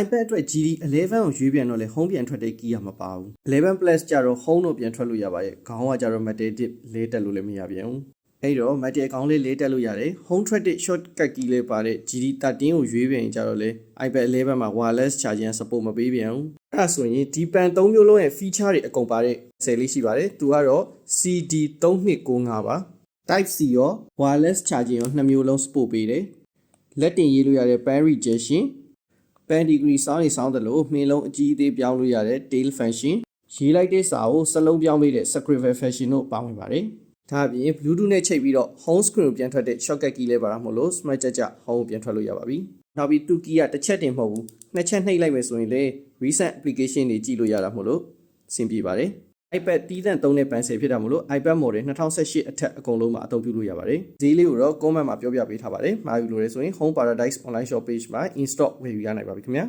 iPad အတွက် GD11 ကိုရွေးပြန်တော့လေ home ပြန်ထွက်တဲ့ key ကမပါဘူး11 plus ကြတော့ home တော့ပြန်ထွက်လို့ရပါရဲ့ခေါင်းကကြတော့ metal tip လေးတက်လို့လည်းမရပြန်ဘူးအဲ့တော့ metal ခေါင်းလေးလေးတက်လို့ရတယ် home threaded shortcut key လေးပါတဲ့ GD13 ကိုရွေးပြန်ရင်ကြတော့လေ iPad 11မှာ wireless charging support မပေးပြန်ဘူးအဲ့ဒါဆိုရင်ဒီ pen 3မျိုးလုံးရဲ့ feature တွေအကုန်ပါတဲ့ဆယ်လေးရှိပါတယ်သူကတော့ CD3295 ပါ Type C ရော wireless charging ရောနှစ်မျိုးလုံး support ပေးတယ်လက်တင်ရေးလို့ရတဲ့ pen rejection pen degree စောင်းနေစောင်းတယ်လို့မှင်းလုံးအကြီးအသေးပြောင်းလို့ရတဲ့ tail function ရေးလိုက်တဲ့စာကိုစလုံးပြောင်းပေးတဲ့ scribble function တို့ပါဝင်ပါတယ်ဒါအပြင် Bluetooth နဲ့ချိတ်ပြီးတော့ home screen ကိုပြန်ထွက်တဲ့ shortcut key လေးပါတာမို့လို့ smart ကြ home ကိုပြန်ထွက်လို့ရပါပြီနောက်ပြီးသူ key ကတစ်ချက်တင်မဟုတ်ဘူးနှစ်ချက်နှိပ်လိုက်မယ်ဆိုရင်လေ recent application တွေကြည့်လို့ရတာမို့လို့အဆင်ပြေပါတယ်iPad တီးသန့်သုံးတဲ့ pencil ဖြစ်တာမို့လို့ iPad model 2018အထက်အကုန်လုံးမှာအသုံးပြုလို့ရပါတယ်ဈေးလေးကိုတော့ comment မှာပြောပြပေးထားပါတယ်မှာယူလို့ရဆိုရင် Home Paradise online shop page မှာ in stock ဝယ်ယူရနိုင်ပါပြီခင်ဗျာ